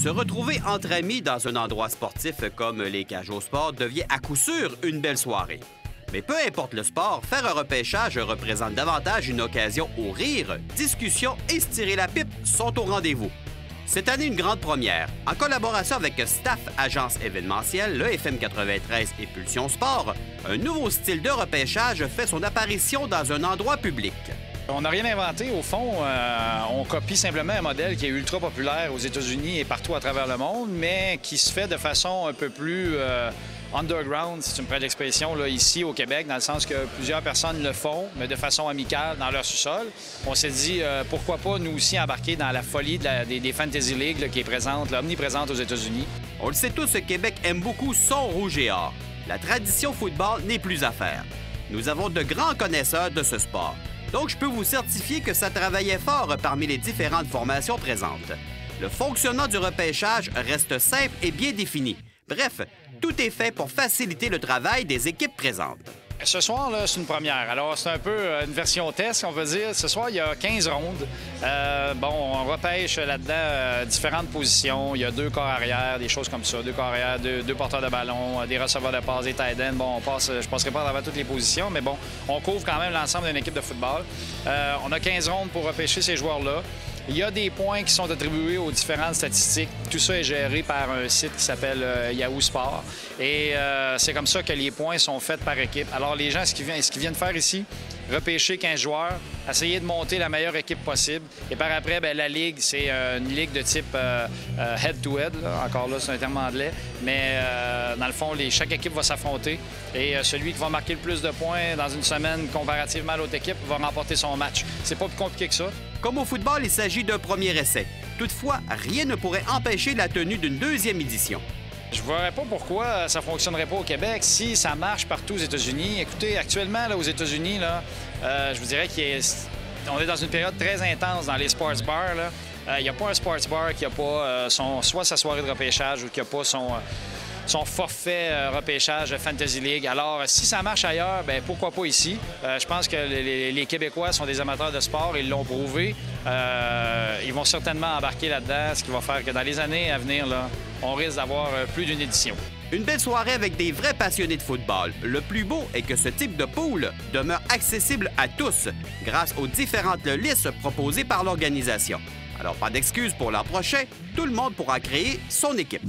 Se retrouver entre amis dans un endroit sportif comme les cages au sport devient à coup sûr une belle soirée. Mais peu importe le sport, faire un repêchage représente davantage une occasion où rire, discussion et se tirer la pipe sont au rendez-vous. Cette année, une grande première. En collaboration avec Staff Agence événementielle, le FM 93 et Pulsion Sport, un nouveau style de repêchage fait son apparition dans un endroit public. On n'a rien inventé. Au fond, on copie simplement un modèle qui est ultra populaire aux États-Unis et partout à travers le monde, mais qui se fait de façon un peu plus underground, si tu me prends l'expression, là, ici au Québec, dans le sens que plusieurs personnes le font, mais de façon amicale dans leur sous-sol. On s'est dit, pourquoi pas nous aussi embarquer dans la folie des Fantasy League là, qui est présente, là, omniprésente aux États-Unis. On le sait tous, Québec aime beaucoup son rouge et or. La tradition football n'est plus à faire. Nous avons de grands connaisseurs de ce sport. Donc, je peux vous certifier que ça travaillait fort parmi les différentes formations présentes. Le fonctionnement du repêchage reste simple et bien défini. Bref, tout est fait pour faciliter le travail des équipes présentes. Ce soir, là, c'est une première. Alors, c'est un peu une version test, on va dire. Ce soir, il y a 15 rondes. On repêche là-dedans différentes positions. Il y a 2 corps arrière, des choses comme ça. 2 corps arrière, 2 porteurs de ballon, des receveurs de passe, des tight ends. Bon, je passerai pas à travers toutes les positions, mais bon, on couvre quand même l'ensemble d'une équipe de football. On a 15 rondes pour repêcher ces joueurs-là. Il y a des points qui sont attribués aux différentes statistiques. Tout ça est géré par un site qui s'appelle Yahoo Sport. Et c'est comme ça que les points sont faits par équipe. Alors, les gens, ce qu'ils viennent faire ici, repêcher 15 joueurs, essayer de monter la meilleure équipe possible. Et par après, bien, la ligue, c'est une ligue de type head-to-head. Encore là, c'est un terme anglais. Mais dans le fond, chaque équipe va s'affronter. Et celui qui va marquer le plus de points dans une semaine comparativement à l'autre équipe va remporter son match. C'est pas plus compliqué que ça. Comme au football, il s'agit d'un premier essai. Toutefois, rien ne pourrait empêcher la tenue d'une deuxième édition. Je ne verrais pas pourquoi ça ne fonctionnerait pas au Québec si ça marche partout aux États-Unis. Écoutez, actuellement, là, aux États-Unis, je vous dirais qu'on est dans une période très intense dans les sports bars. Il n'y a pas un sports bar qui n'a pas soit sa soirée de repêchage ou qui n'a pas son forfait repêchage Fantasy League. Alors, si ça marche ailleurs, bien, pourquoi pas ici? Je pense que les Québécois sont des amateurs de sport, ils l'ont prouvé. Ils vont certainement embarquer là-dedans, ce qui va faire que dans les années à venir, là, on risque d'avoir plus d'une édition. Une belle soirée avec des vrais passionnés de football. Le plus beau est que ce type de pool demeure accessible à tous grâce aux différentes listes proposées par l'organisation. Alors, pas d'excuses pour l'an prochain, tout le monde pourra créer son équipe.